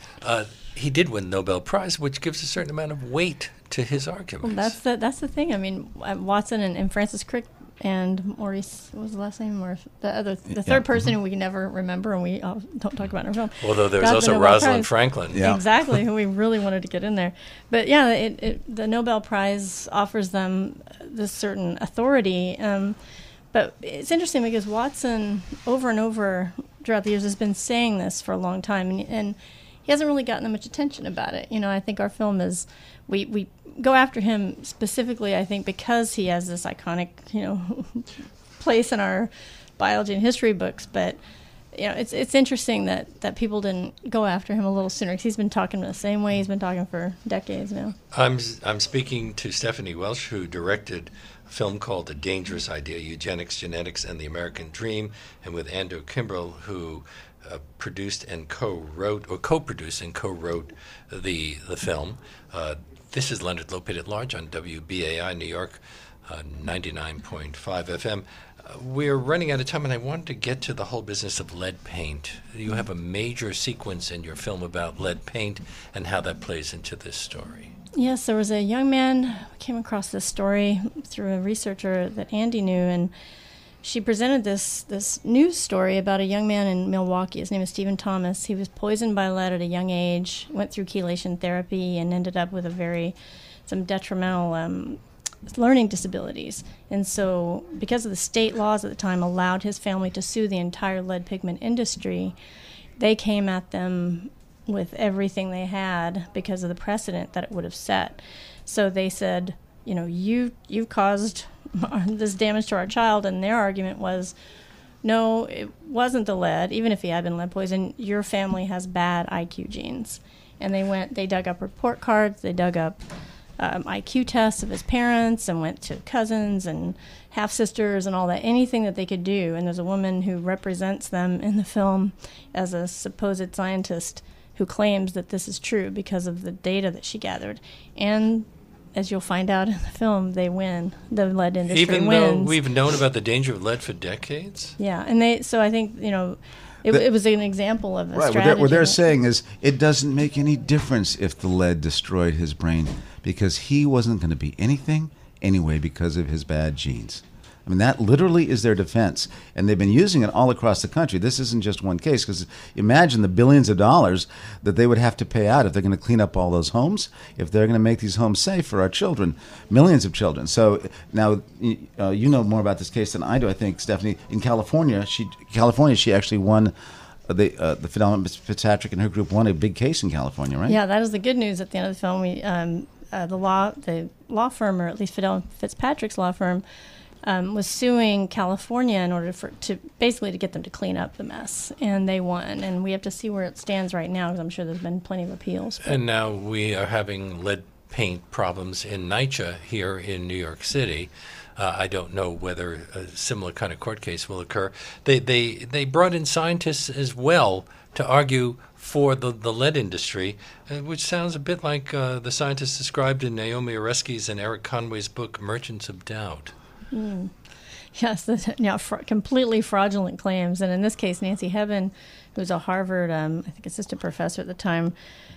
he did win the Nobel Prize, which gives a certain amount of weight to his arguments. Well, that's the thing. I mean, Watson and Francis Crick and Maurice, what was the last name? Or the third person who we never remember and we don't talk about in our film. Although there's also Rosalind Franklin. Yeah. Exactly, who we really wanted to get in there. But yeah, the Nobel Prize offers them this certain authority. But it's interesting because Watson, over and over throughout the years, has been saying this for a long time. And he hasn't really gotten that much attention about it. I think our film is, we go after him specifically, I think, because he has this iconic, place in our biology and history books. But, it's interesting that people didn't go after him a little sooner, because he's been talking the same way he's been talking for decades now. I'm speaking to Stephanie Welch, who directed a film called The Dangerous Idea, Eugenics, Genetics, and the American Dream, and with Andrew Kimbrell, who produced and co-produced and co-wrote the film. This is Leonard Lopate at Large on WBAI New York, 99.5 FM. We're running out of time, and I wanted to get to the whole business of lead paint. You have a major sequence in your film about lead paint and how that plays into this story. Yes, there was a young man who came across this story through a researcher that Andy knew, and she presented this news story about a young man in Milwaukee. His name is Stephen Thomas. He was poisoned by lead at a young age, went through chelation therapy, and ended up with some detrimental learning disabilities. And so, because of the state laws at the time allowed his family to sue the entire lead pigment industry, they came at them with everything they had because of the precedent that it would have set. So they said, you caused this damage to our child, and their argument was, no, it wasn't the lead. Even if he had been lead poisoned, your family has bad IQ genes. And they dug up report cards, they dug up IQ tests of his parents, and went to cousins and half-sisters and all that, anything that they could do. And there's a woman who represents them in the film as a supposed scientist who claims that this is true because of the data that she gathered. And as you'll find out in the film, they win. The lead industry Even wins. though we've known about the danger of lead for decades? Yeah, and so I think, it was an example of a strategy. What they're saying is it doesn't make any difference if the lead destroyed his brain because he wasn't going to be anything anyway because of his bad genes. I mean, that literally is their defense. And they've been using it all across the country. This isn't just one case, because imagine the billions of dollars that they would have to pay out if they're going to clean up all those homes, if they're going to make these homes safe for our children, millions of children. So now, you know more about this case than I do, I think, Stephanie. In California, she actually won. The Fidelma Fitzpatrick and her group won a big case in California, right? Yeah, that is the good news at the end of the film. The law firm, or at least Fidelma Fitzpatrick's law firm, was suing California in order to get them to clean up the mess, and they won. And we have to see where it stands right now, because I'm sure there's been plenty of appeals. And now we are having lead paint problems in NYCHA here in New York City. I don't know whether a similar kind of court case will occur. They brought in scientists as well to argue for the lead industry, which sounds a bit like the scientists described in Naomi Oreskes and Eric Conway's book Merchants of Doubt. Mm. Yes, completely fraudulent claims. And in this case, Nancy Heben, who's a Harvard, I think assistant professor at the time,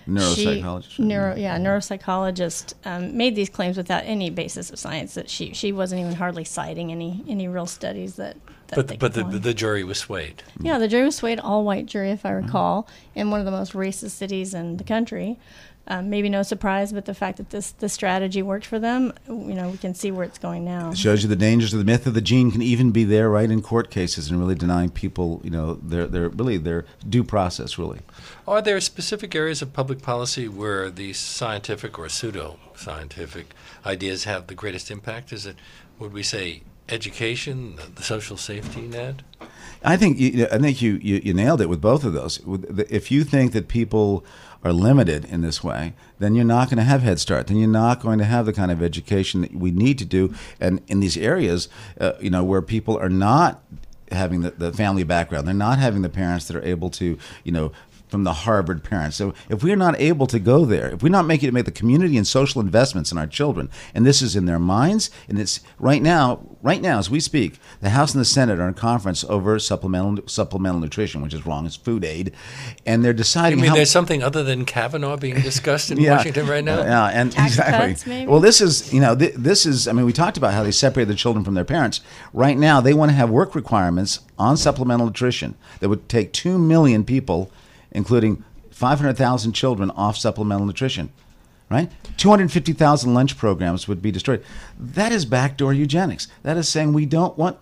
neuropsychologist, made these claims without any basis of science. That she wasn't even hardly citing any real studies that. But the jury was swayed. Yeah, the jury was swayed. All white jury, if I recall, in one of the most racist cities in the country. Maybe no surprise, but the fact that this strategy worked for them, we can see where it's going now. It shows you the dangers of the myth of the gene can even be there right in court cases and really denying people, their due process, really. Are there specific areas of public policy where these scientific or pseudo-scientific ideas have the greatest impact? Is it, would we say, education, the social safety net? I think you nailed it with both of those. If you think that people are limited in this way, then you're not going to have Head Start. Then you're not going to have the kind of education that we need to do. And in these areas, where people are not having the family background, they're not having the parents that are able to, from the Harvard parents. So if we're not able to go there, if we're not making make the community and social investments in our children, and this is in their minds, and it's right now as we speak, the House and the Senate are in conference over supplemental nutrition, which is wrong. It's food aid, and they're deciding. You mean there's something other than Kavanaugh being discussed in Washington right now? Yeah, and tax exactly. Cuts, maybe? Well, this is this is. I mean, we talked about how they separate the children from their parents. Right now, they want to have work requirements on supplemental nutrition that would take 2 million people, including 500,000 children, off supplemental nutrition, right? 250,000 lunch programs would be destroyed. That is backdoor eugenics. That is saying we don't want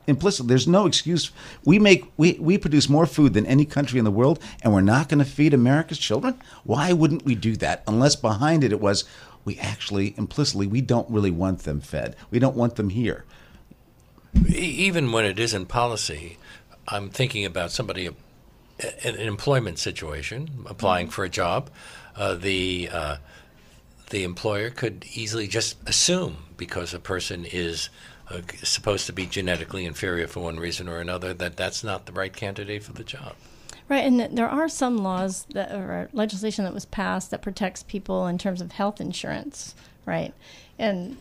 implicit. There's no excuse. We produce more food than any country in the world, and we're not going to feed America's children? Why wouldn't we do that unless behind it was we actually implicitly we don't really want them fed. We don't want them here. Even when it isn't policy, I'm thinking about somebody, an employment situation, applying for a job. The employer could easily just assume, because a person is supposed to be genetically inferior for one reason or another, that that's not the right candidate for the job. Right, and there are some laws or legislation that was passed that protects people in terms of health insurance, right? And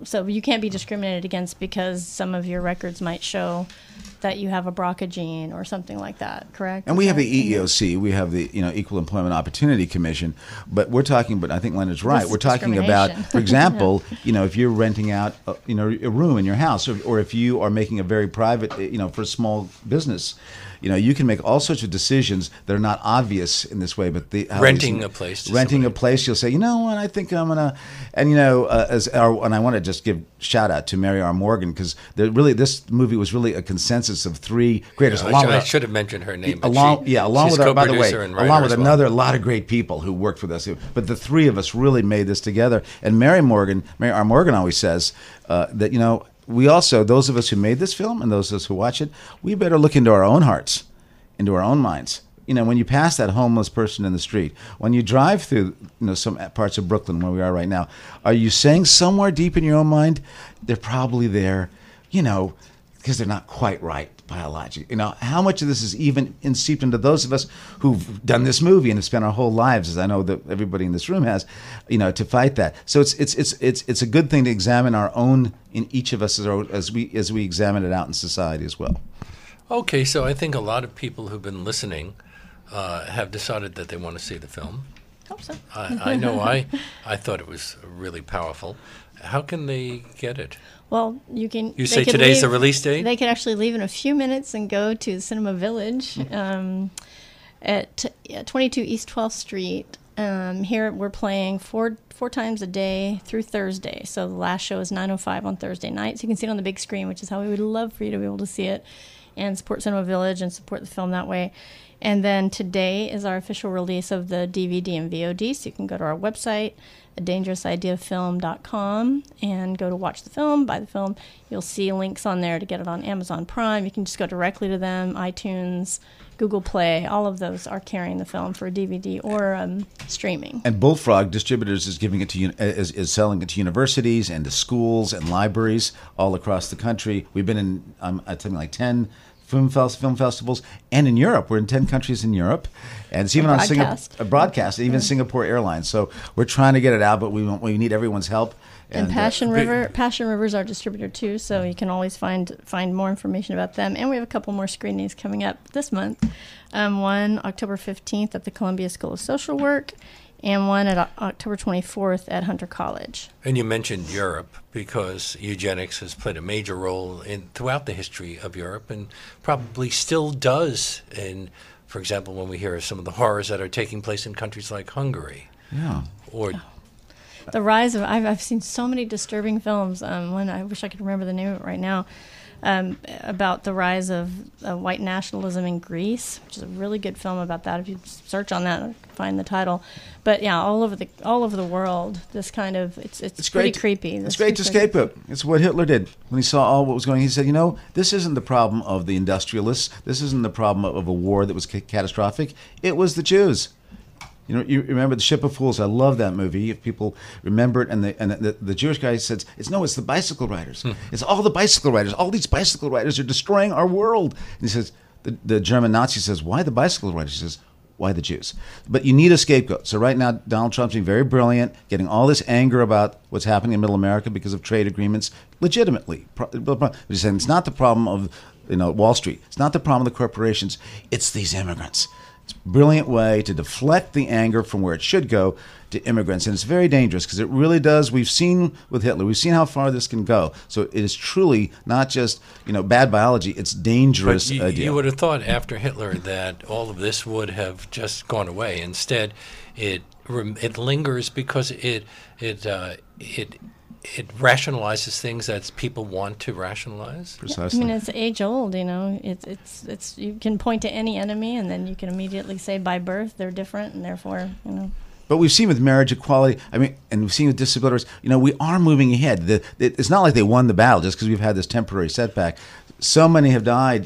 so you can't be discriminated against because some of your records might show that you have a BRCA gene or something like that, correct? And we have the EEOC, we have the Equal Employment Opportunity Commission, but we're talking, but I think Leonard's right. We're talking about, for example, if you're renting out, a room in your house, or if you are making a very private, for a small business. You can make all sorts of decisions that are not obvious in this way, but renting a place. Renting a place, you'll say, you know what, I think I'm gonna, and and I want to just give shout out to Mary R. Morgan, because this movie was really a consensus of three creators. I should have mentioned her name. Along with our, by the way, along with a lot of great people who worked with us. But the three of us really made this together. And Mary R. Morgan always says that we also, those of us who made this film and those of us who watch it, we better look into our own hearts, into our own minds. When you pass that homeless person in the street, when you drive through some parts of Brooklyn where we are right now, are you saying somewhere deep in your own mind, they're probably there, because they're not quite right biologically. You know, how much of this is even seeped into those of us who've done this movie and have spent our whole lives, as I know that everybody in this room has, you know, to fight that. So it's a good thing to examine our own in each of us as we examine it out in society as well. Okay, so I think a lot of people who've been listening have decided that they want to see the film. Hope so. I know I thought it was really powerful. How can they get it? Well, you can. You say today's the release date? They can actually leave in a few minutes and go to Cinema Village at 22 East 12th Street. Here we're playing four times a day through Thursday. So the last show is 9:05 on Thursday night. So you can see it on the big screen, which is how we would love for you to be able to see it and support Cinema Village and support the film that way. And then today is our official release of the DVD and VOD. So you can go to our website, adangerousIdeaFilm.com, and go to watch the film, buy the film. You'll see links on there to get it on Amazon Prime. You can just go directly to them, iTunes, Google Play. All of those are carrying the film for DVD or streaming. And Bullfrog Distributors is giving it to is selling it to universities and to schools and libraries all across the country. We've been in something like 10 film festivals, and in Europe. We're in 10 countries in Europe, and it's even on broadcast, even Singapore Airlines. So we're trying to get it out, but we need everyone's help. And Passion River is our distributor too, so you can always find more information about them. And we have a couple more screenings coming up this month. One October 15th at the Columbia School of Social Work, and one at October 24th at Hunter College. And you mentioned Europe because eugenics has played a major role throughout the history of Europe and probably still does. For example, when we hear of some of the horrors that are taking place in countries like Hungary. Yeah. Or the rise of I've seen so many disturbing films. One I wish I could remember the name of it right now. About the rise of white nationalism in Greece, which is a really good film about that. If you search on that, find the title. But yeah, all over the world, this kind of it's pretty creepy. It's great to scapegoat. It's what Hitler did when he saw all what was going. He said, you know, this isn't the problem of the industrialists. This isn't the problem of a war that was catastrophic. It was the Jews. You know, you remember The Ship of Fools. I love that movie. If people remember it, and the Jewish guy says, it's the bicycle riders. It's all the bicycle riders. All these bicycle riders are destroying our world. And he says, the German Nazi says, why the bicycle riders? He says, why the Jews? But you need a scapegoat. So right now, Donald Trump's being very brilliant, getting all this anger about what's happening in Middle America because of trade agreements, legitimately. But he's saying it's not the problem of Wall Street. It's not the problem of the corporations. It's these immigrants. It's a brilliant way to deflect the anger from where it should go to immigrants. And it's very dangerous because it really does. We've seen with Hitler, we've seen how far this can go. So it is truly not just, bad biology. It's dangerous. But you would have thought after Hitler that all of this would have just gone away. Instead, it lingers because it rationalizes things that people want to rationalize. Precisely. I mean, it's age old. It's you can point to any enemy, and then you can immediately say by birth they're different, and therefore, But we've seen with marriage equality, and we've seen with disabilities, we are moving ahead. It's not like they won the battle just because we've had this temporary setback. So many have died,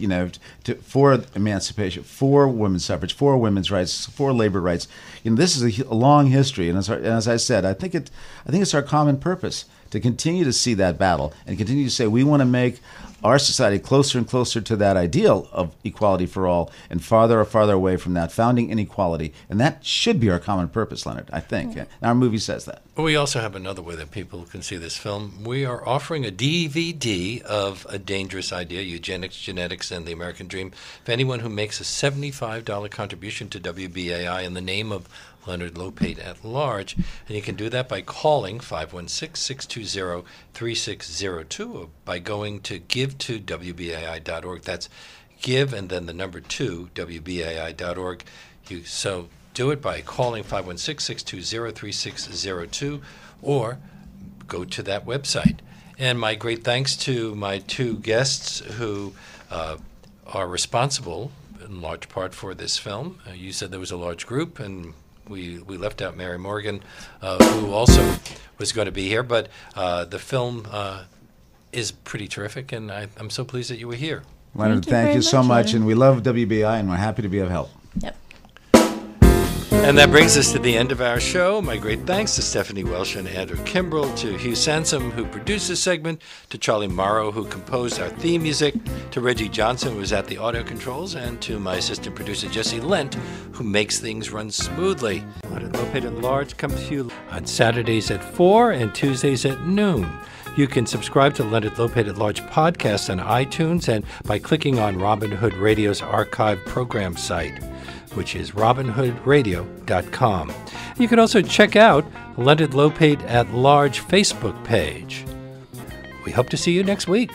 for emancipation, for women's suffrage, for women's rights, for labor rights. This is a long history, and as I said, I think it's our common purpose to continue to see that battle and continue to say we want to make our society closer and closer to that ideal of equality for all and farther and farther away from that founding inequality. And that should be our common purpose, Leonard, I think. And our movie says that. We also have another way that people can see this film. We are offering a DVD of A Dangerous Idea, Eugenics, Genetics, and the American Dream for anyone who makes a $75 contribution to WBAI in the name of Leonard Lopate at large. And you can do that by calling 516-620-3602 or by going to give2wbai.org. That's give and then the number 2, wbai.org. So do it by calling 516-620-3602 or go to that website. And my great thanks to my two guests who are responsible in large part for this film. You said there was a large group, and we left out Mary Morgan, who also was going to be here. But the film is pretty terrific, and I'm so pleased that you were here. Leonard, thank you so much. And we love WBI, and we're happy to be of help. Yep. And that brings us to the end of our show. My great thanks to Stephanie Welch and Andrew Kimbrell, to Hugh Sansom, who produced this segment, to Charlie Morrow, who composed our theme music, to Reggie Johnson, who was at the audio controls, and to my assistant producer, Jesse Lent, who makes things run smoothly. Leonard Lopate at Large comes to you on Saturdays at 4 and Tuesdays at noon. You can subscribe to Leonard Lopate at Large podcast on iTunes and by clicking on Robin Hood Radio's archive program site, which is robinhoodradio.com. You can also check out Leonard Lopate at Large Facebook page. We hope to see you next week.